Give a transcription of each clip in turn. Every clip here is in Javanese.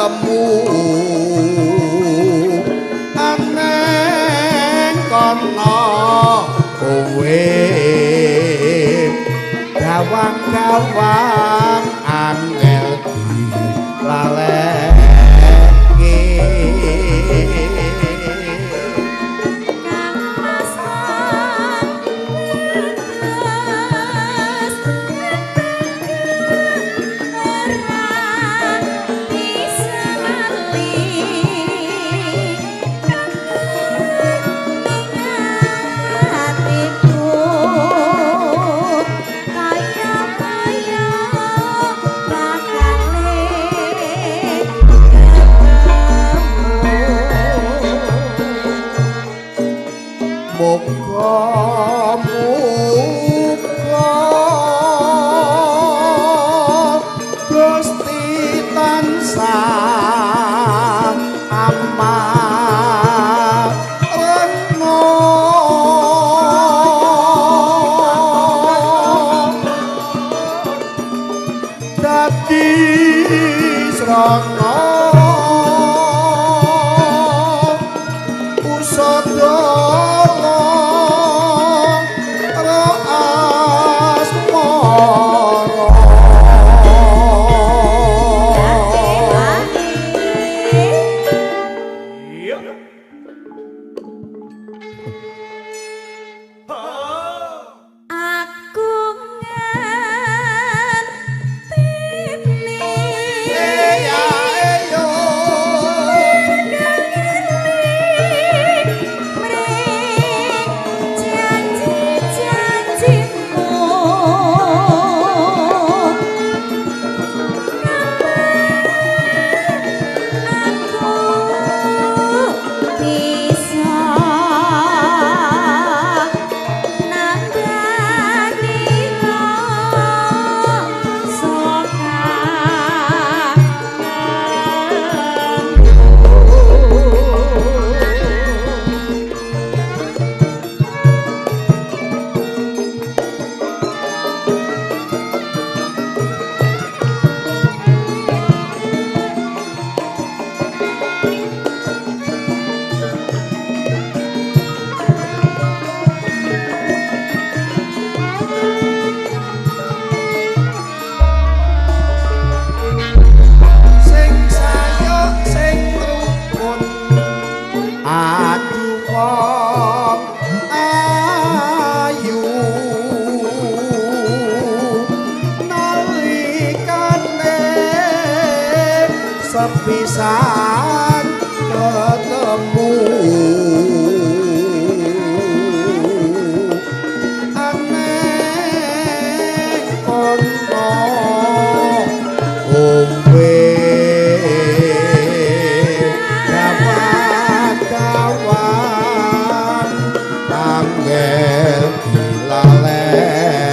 ketemu aneng kono kowe gawang-gawang angel dilaleki sepisan ketemu aneh kono kowe kawan-kawan angel dilaleki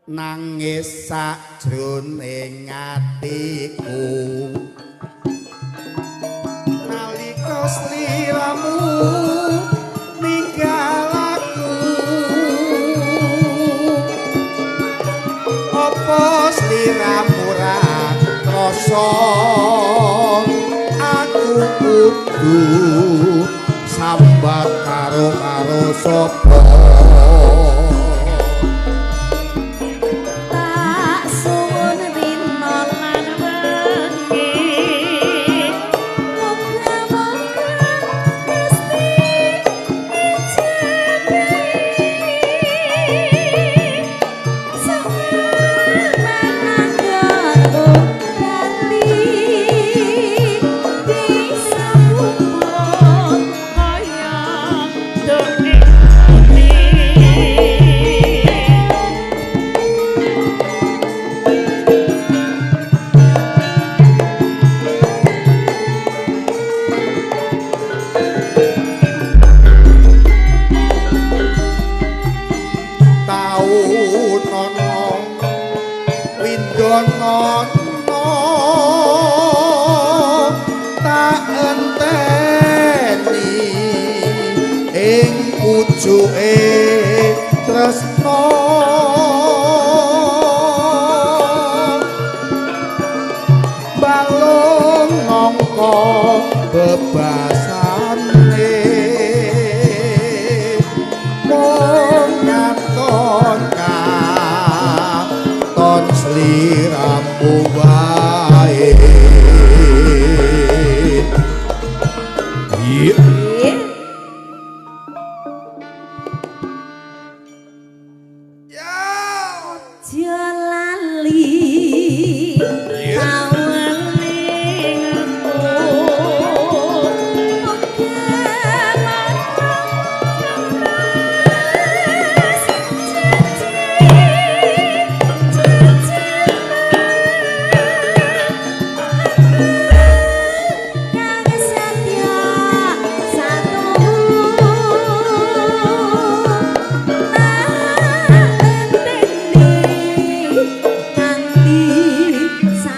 nangis sajroning atiku nalika sliramu ninggal aku apa sliramu ra krasa aku kudu sambat karo sapa tresno balung ngangka bebasane mung ngaton katon sliramu wae Sa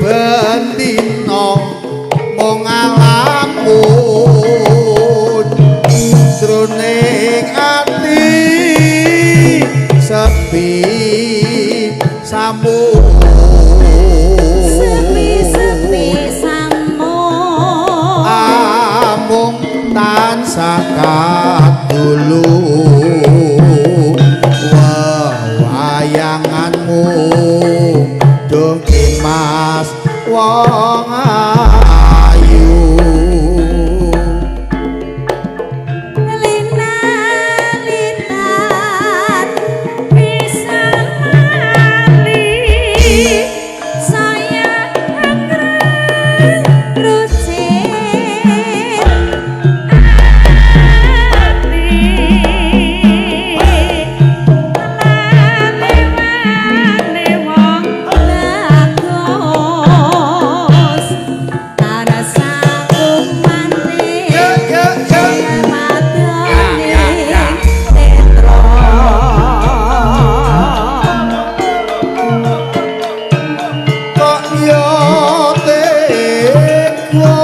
bendino mung ngalamun jroning ati sepi sampun sepi sampun amung tansah kadulu wayanganmu dong Mas wong ayu lina-linan bisa lali saya rucin kok yo teko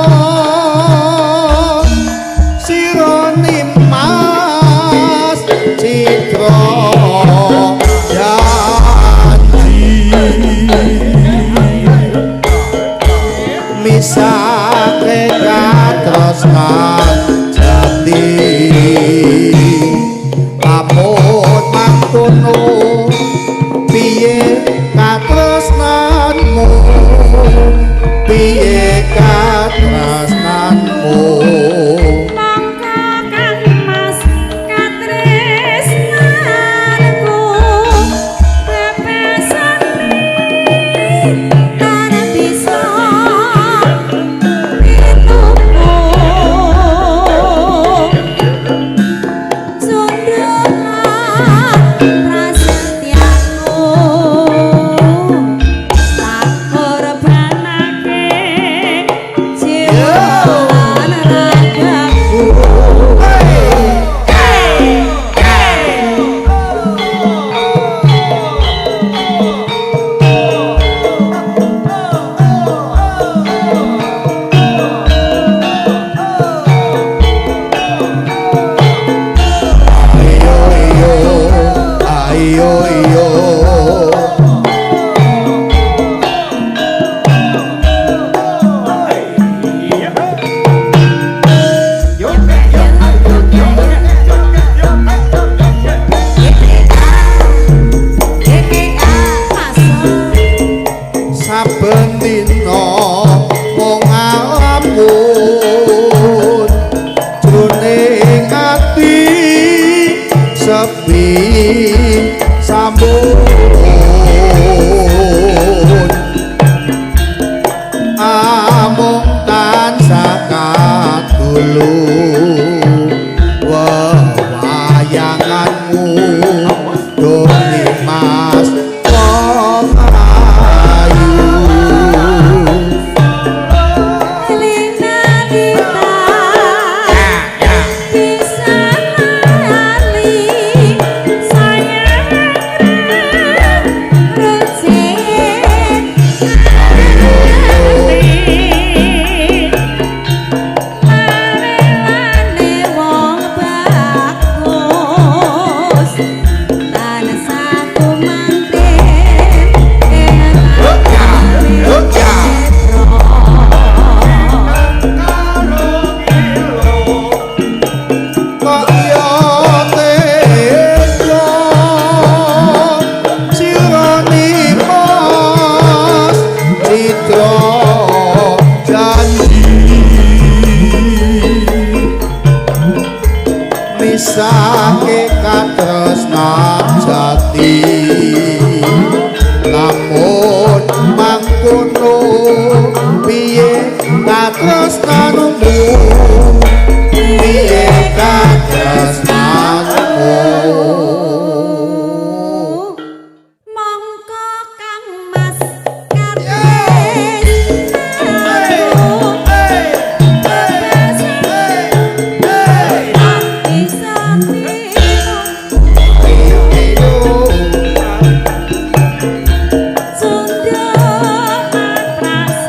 sirone Mas Citra janji misake katresnan jati lamun mangkono piye katresnanmu piye katresnanmu mongko Kang Mas katresnanku bebasane tanah bisa pituku sundulan prasetyaku tak korbanake jiwa lan ragaku ayo iyo saben dina mung ngalamun jroning ati sepi sambut amung tansah kadulu wayanganmu doni Mas wong ayu bisa lali saya rucin marelane wong bagus tanah saku manten kok yo teko sirone Mas Citra janji misake katresnan jati lamun mangkono piye katresnanmu piye katresnanmu mongko Kang Mas katresnanku bisa sundulan prasetyaku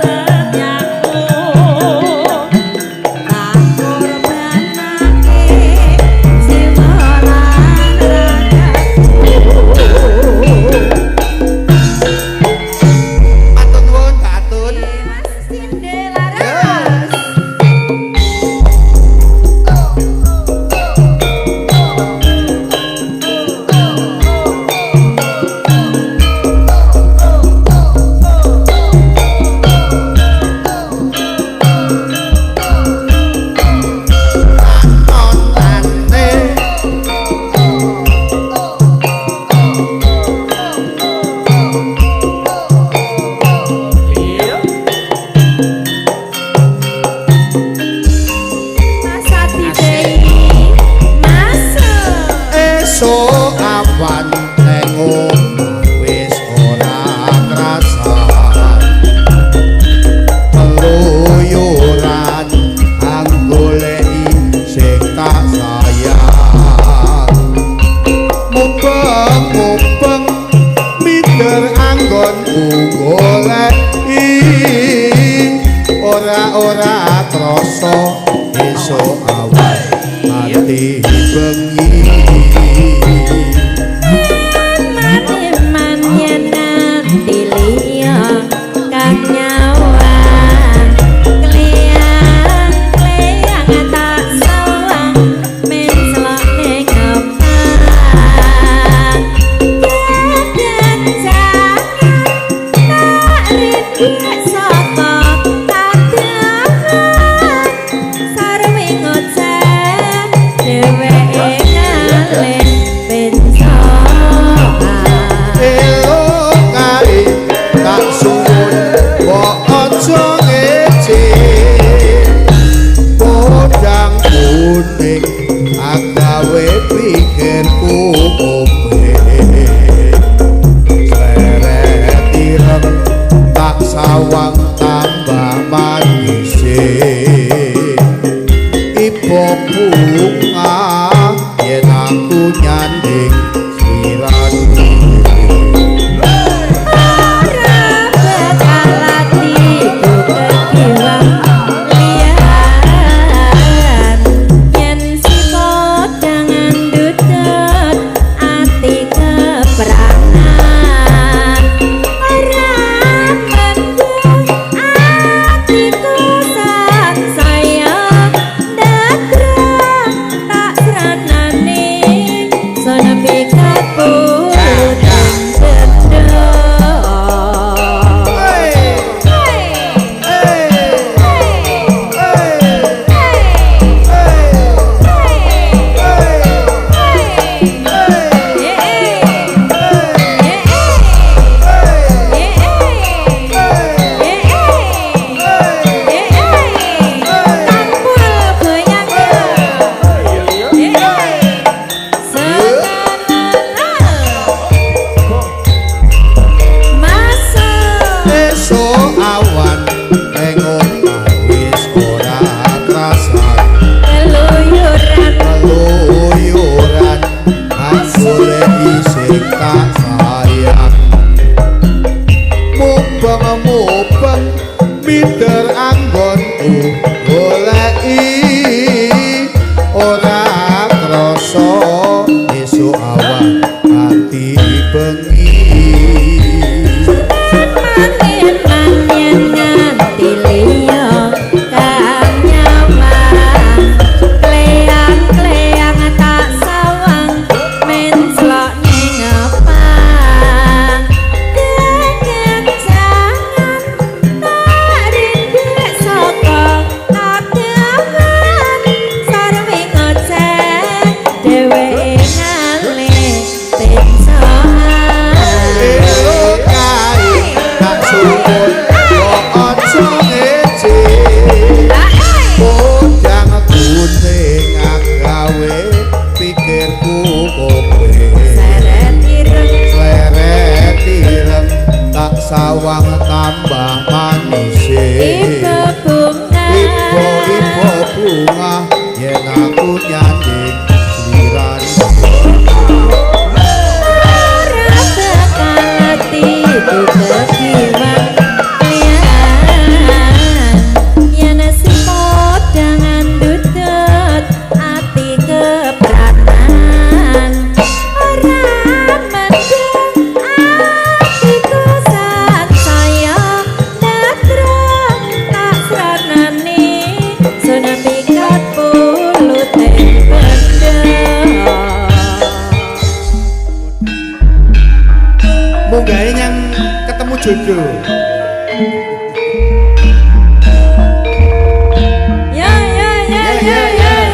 ora krasa esuk awan ati bengi Maniman yen nganti liya kang nyawang kleyang tak sawang men selok ning ngepang kedan jangan tak rintik saka kadangan sarwi ngoceh dheweke ngalen elo kae tak suwun kok aja ngece podang kuning agawe pikirku kowe seret ireng tak sawang tambah manis ipo bunga yen aku nyanding sliramu mider anggonku goleki ora krasa esuk awan ati bengi manyen nganti liya kang nyawang kleyang tak sawang men selok ning ngepang dengan jangan tak rintik saka kadangan sarwi ngoceh dheweke ngale pensoan elo kae tak suwun kok aja ngece podang kuning agawe pikirku kowe seret ireng tak sawang tambah manis ibu bunga ipo bunga yen aku nyanding sliramu ora bakal atiku kekiwang yen si podangan dudut ati kepranan ora mendung atiku sansaya datra tak sranane sona pikat pulut benda munggahe nyang ketemu jodoh ya ya ya ya ya ya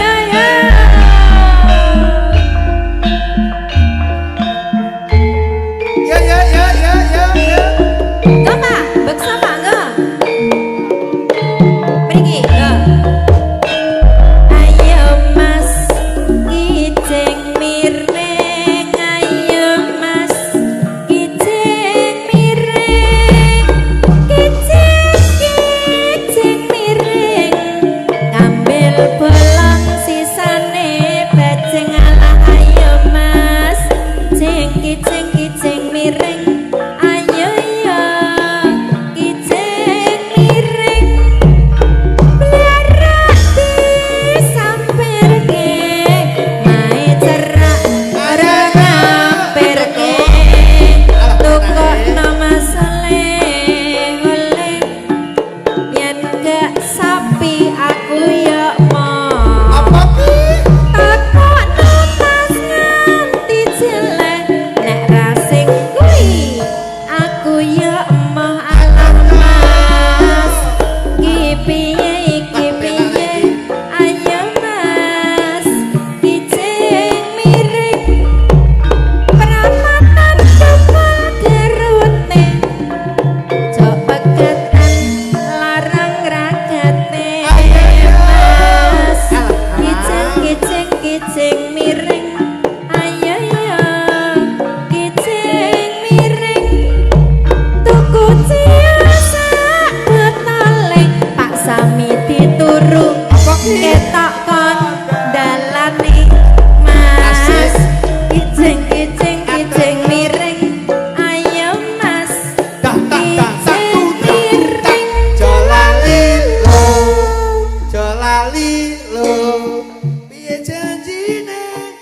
ya ya Gama, baksa pa ga? Pergi ga? Ayo mas, kijeng mireng. Ayo mas, kijeng mireng. ketok kon dalane Mas kijing kijing kijing miring ayo Mas kijing miring Jolali lo piye janjine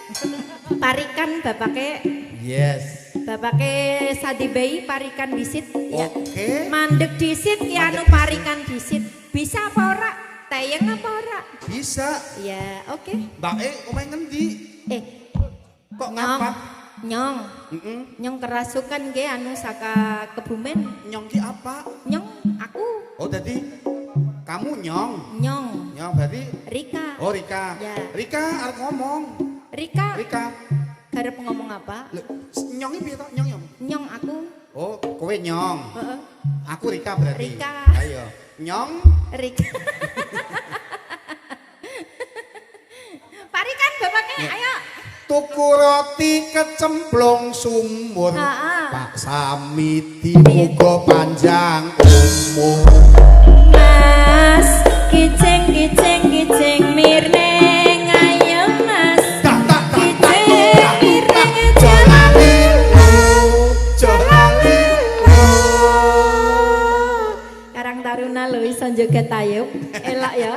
parikan bapake yes bapake Sadibei parikan disit ya oke mandek disit ya anu parikan disit bisa apa ora tayang apa ora bisa ya oke mbak omae ngendi kok ngapa nyong nyong kerasukan ge anu saka Kebumen nyong ki apa nyong aku oh jadi kamu nyong nyong berarti Rika oh Rika ya. Rika arep ngomong Rika garep ngomong apa nyong ini piye to nyong nyong aku oh kowe nyong heeh aku Rika berarti Rika ayo nyong Rika parikan bapaknya ayo tuku roti kecemplung sumur Pak Samiti muga panjang umur Mas kijing kijing kijing miring ayo Mas kijing miring jolali Karang Taruna lho iso joget ayo elok ya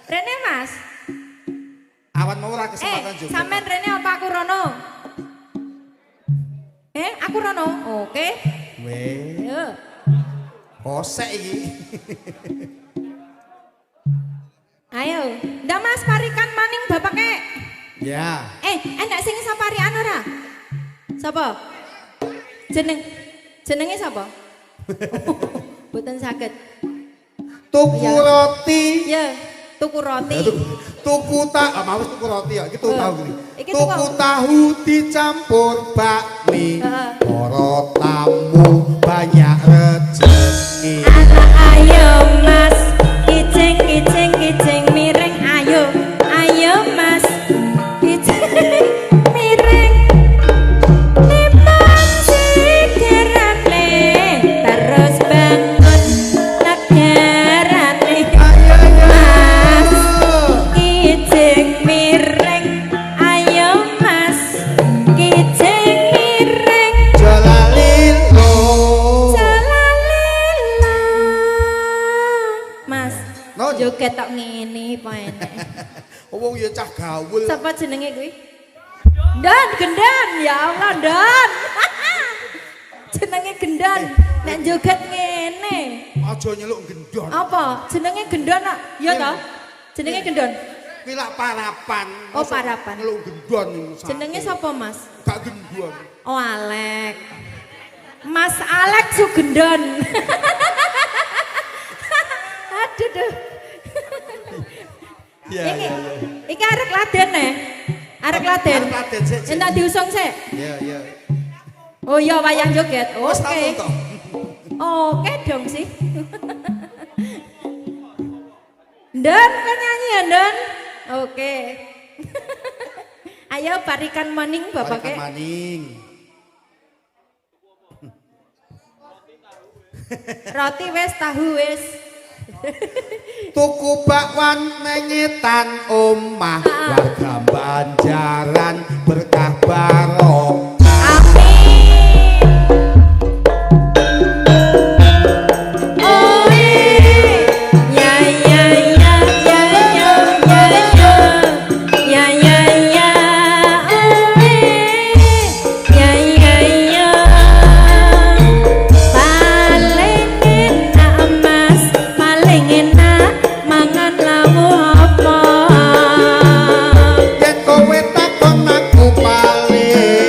Rene Mas awan mau ora kesempatan juga sampean Rene apa aku Rono aku Rono oke weh yo kosek iki ayo ndak Mas parikan maning bapake ya enak sing iso parikan ora sapa jenenge sapa mboten saged tuku roti ya tuku roti tuku mau tuku roti ya iki tuku tahu iki tuku tahu dicampur bakmi para tamu banyak rezeki ayo Mas kijing kijing kijing miring ayo Mas kijing miring lipat sikirane terus bangun negarane Mas kijing miring ayo Mas kijing miring jalalilo Mas joget tok ngene apa enek wong ya cah gaul sapa jenenge kuwi Don Gendon ya Allah Don jenenge Gendon nek joget ngene aja nyeluk gendon apa jenenge Gendon kok ya toh jenenge Gendon kuwi lak parapan oh parapan nyeluk gendon jenenge sapa Mas gak gendon oh Alek Mas Alek Sugendon aduh duh iki arek laden arek laden entak diusung sik iya oh iya wayang joget oke toh oke dong sih Don kan nyanyi ya Don oke ayo parikan maning bapake maning roti wis tahu wis tuku bakwan menyetan omah warga Banjaran berkah barokah amin oh ya ya ya ya ya ya ya ya ya ya ya ya paling enak Mas paling enak mangan lawu apa yen kowe takon aku paling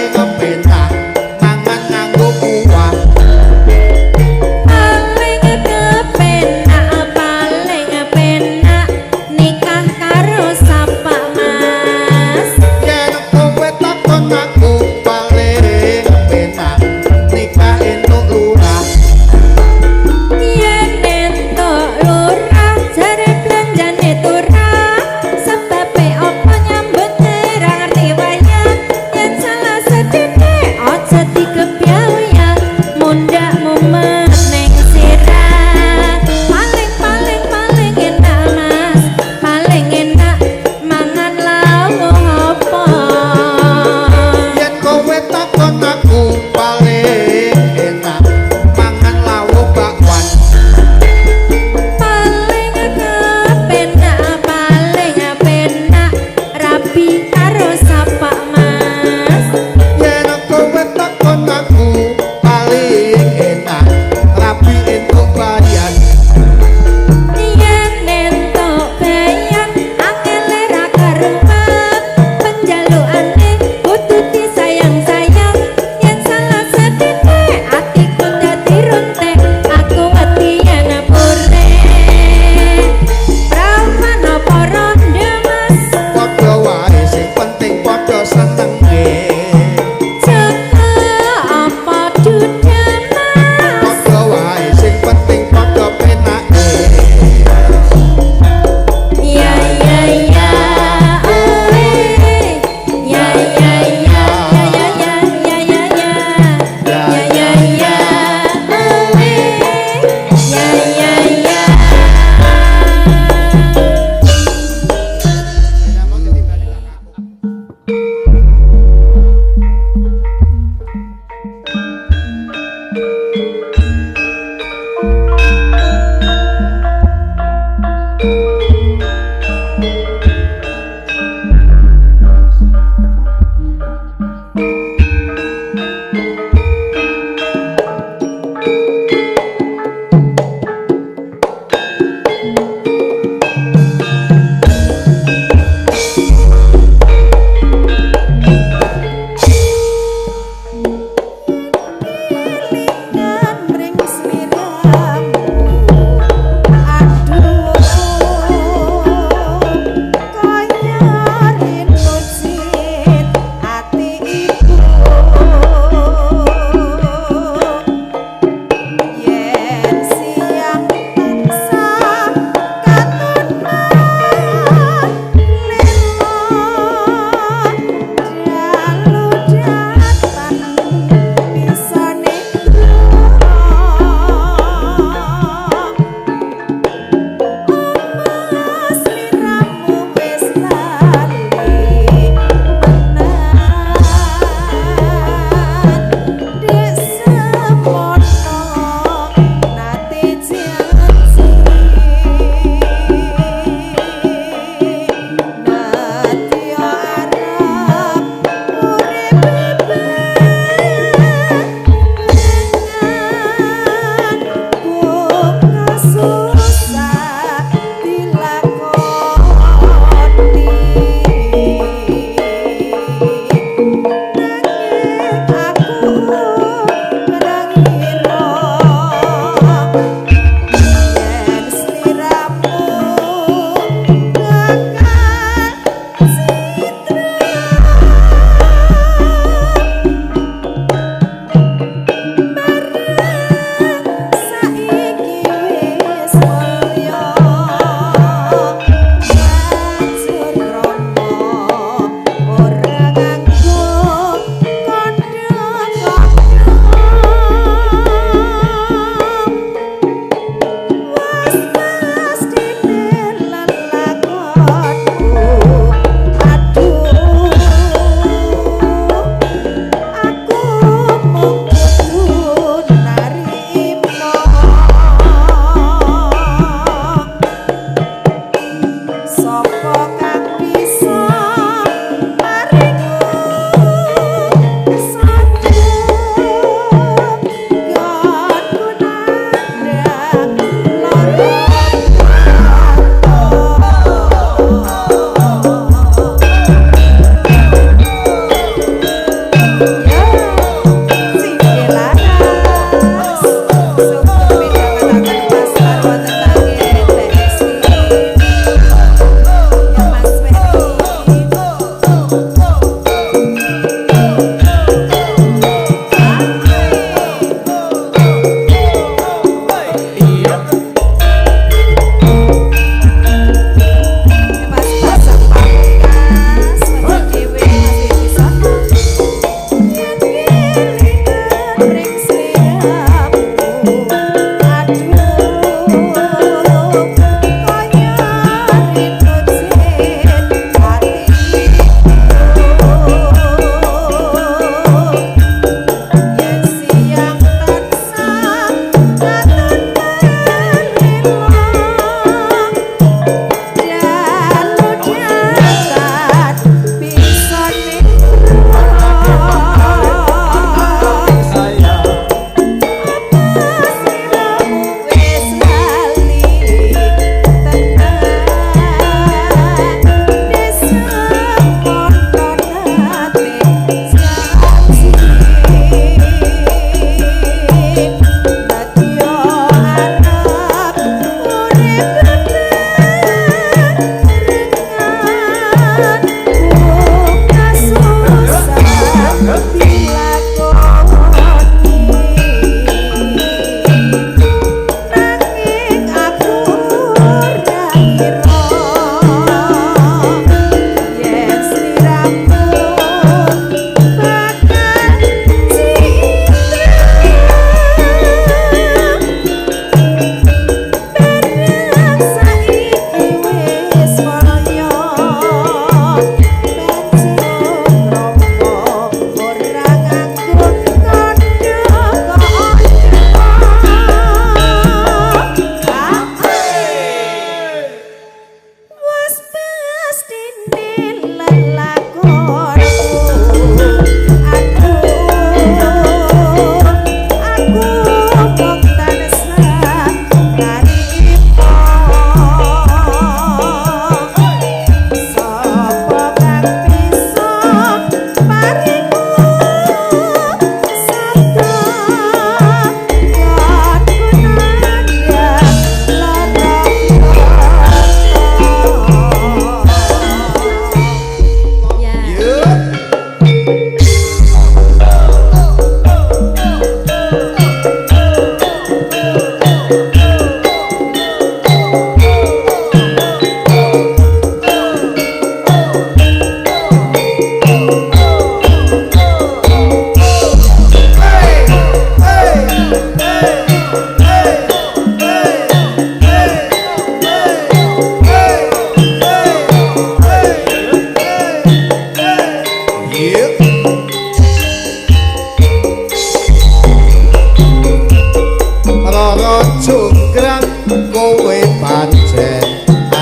pancen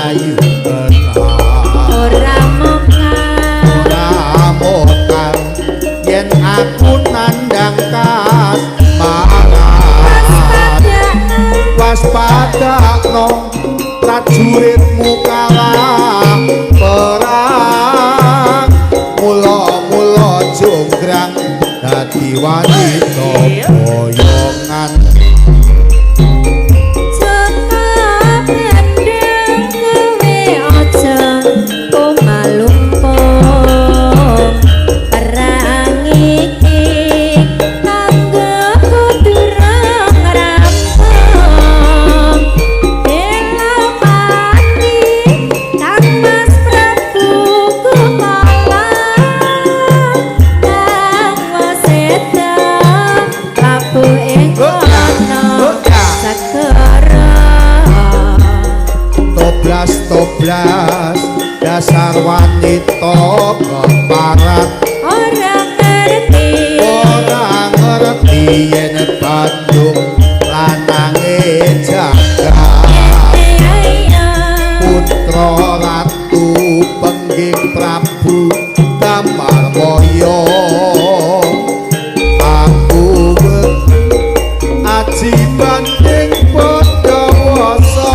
ayu tenan ora mokal yen aku nandang kasmaran waspadakno prajuritmu kalah perang mula-mula jonggrang dadi wanita boyongan toblas dasar wanita keparat ora ngerti yen Bandung lanange jagat putra ratu pengging Prabu Damarwaya aku aji banding Pandawasa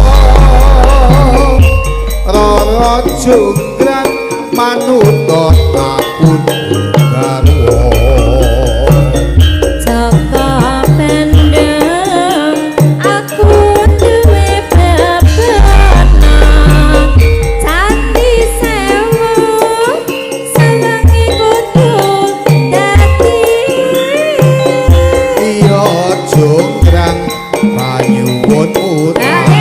Rara jonggrang manut takun garwa Jaka pendem aku duwe bebenang Candi sewu senengi kudu dadi iya jonggrang panyuwun utama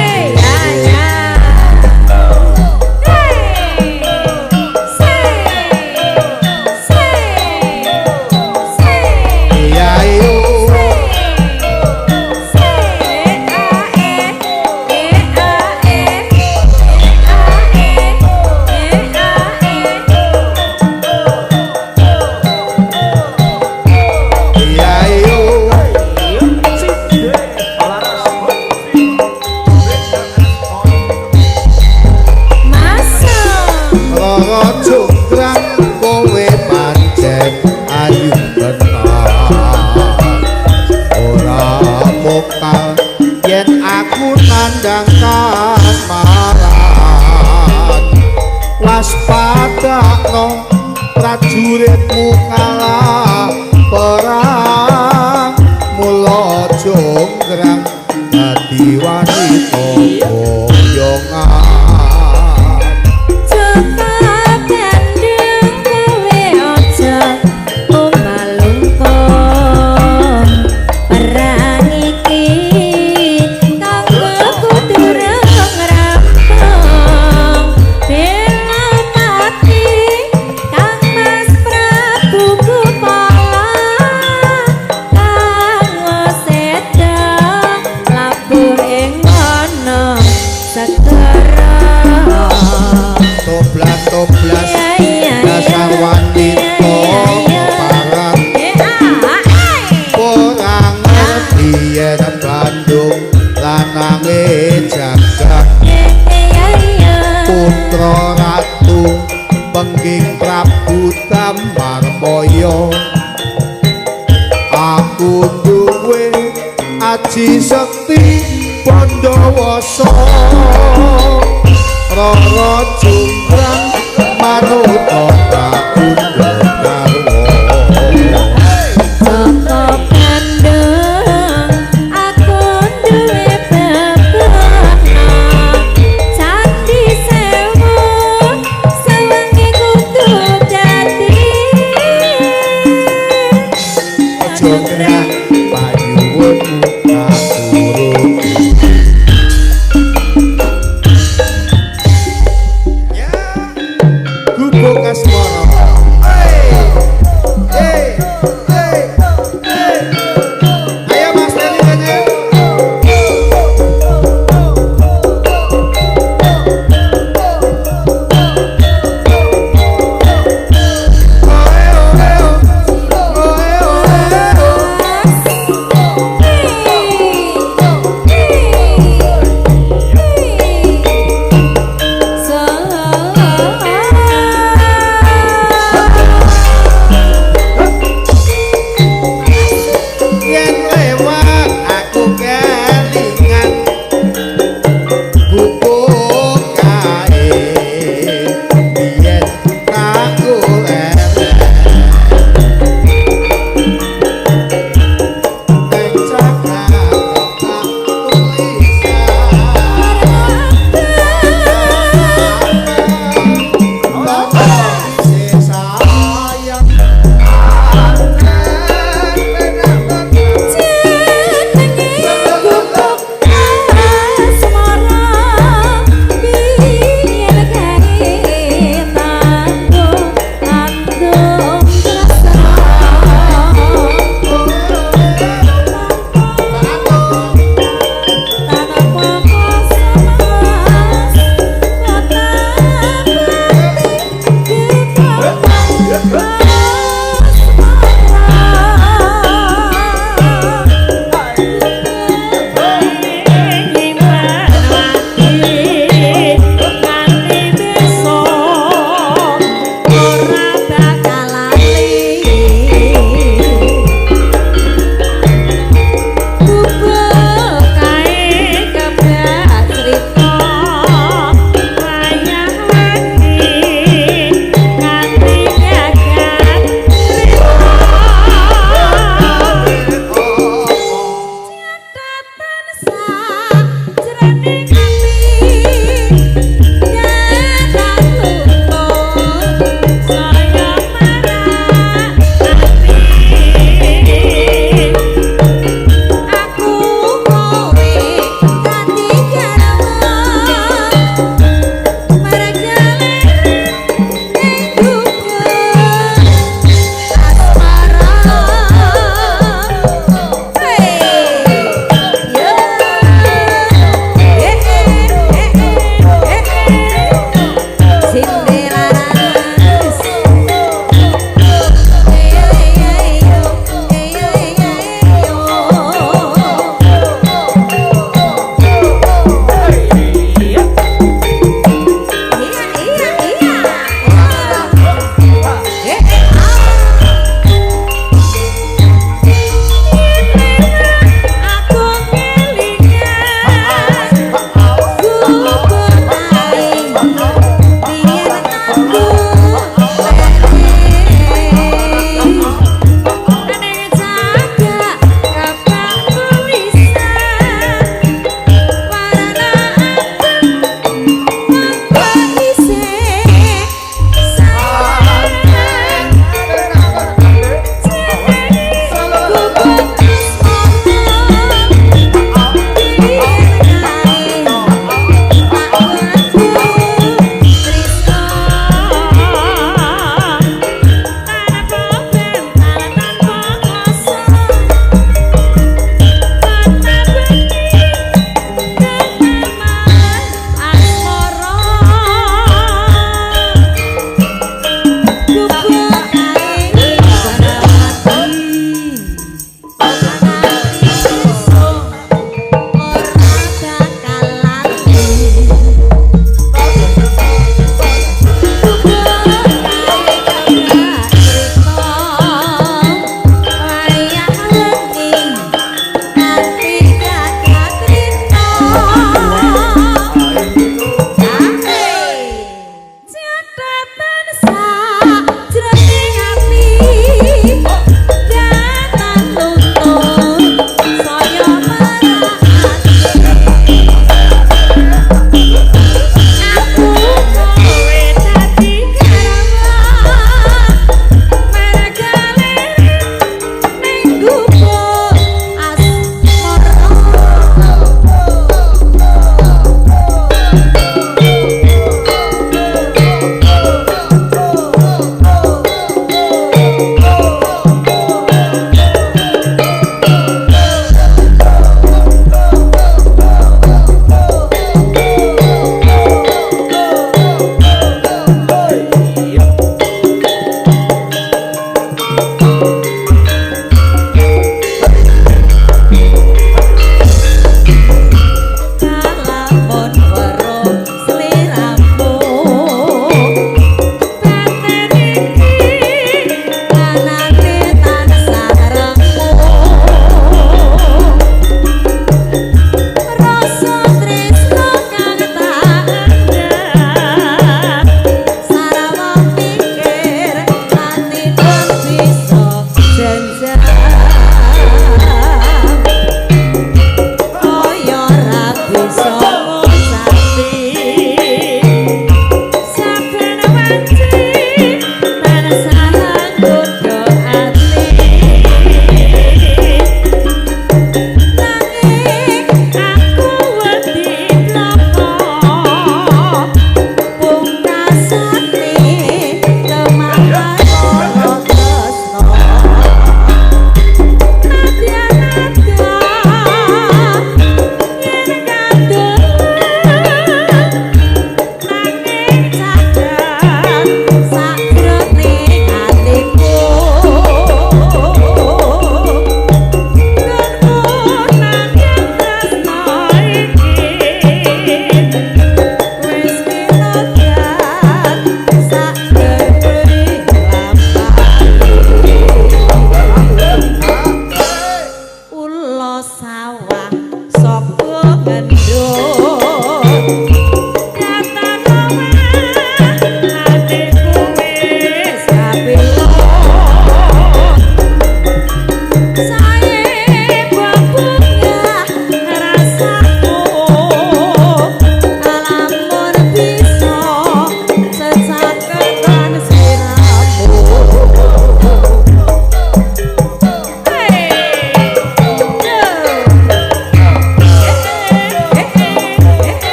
yen aku nandang kasmaran waspadakno prajuritmu kalah perang mula jonggrang dadi wanita boyongan toblas dasar wanita parat orang ngerti yen Bandung lanange jagat putra ratu pengging Prabu Damarwaya aku duwe aji sekti Pandawasa Rara jonggrang manut takun garwa Jaka pendem aku duwe bebenang Candi sewu senengi kudu dadi jonggrang panyuwunmu katuruti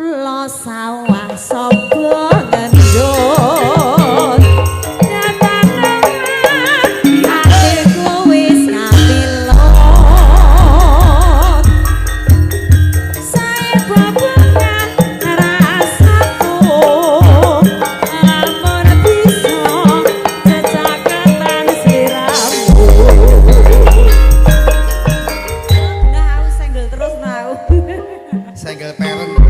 kula sawah sapa ngenjot atiku wis kapilot saya babongan rasaku lamun bisa cecaketan siramu nah senggel terus mau Senggel parent.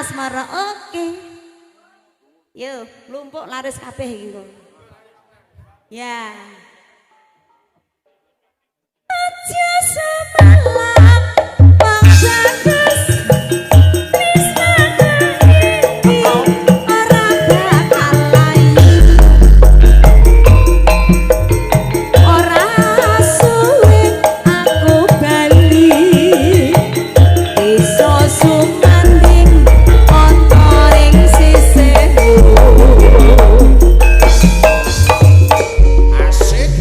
asmara oke. Yo, lumpuk laris kabeh iki kok. Ya. Aja semalam bang bagus wis ora bakal layu. Ora suwe aku bali iso sumanding ontoring sisihmu. Asik.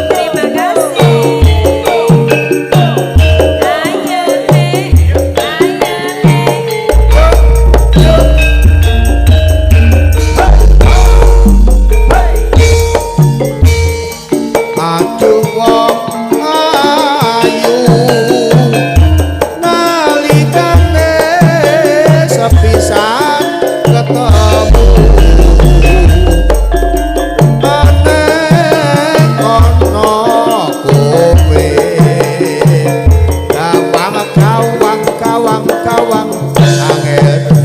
Terima kasih. Ayo Aduh wong ayu nalikane sepisan ketemu aneh ono kowe kawang kawang kawang kawang angel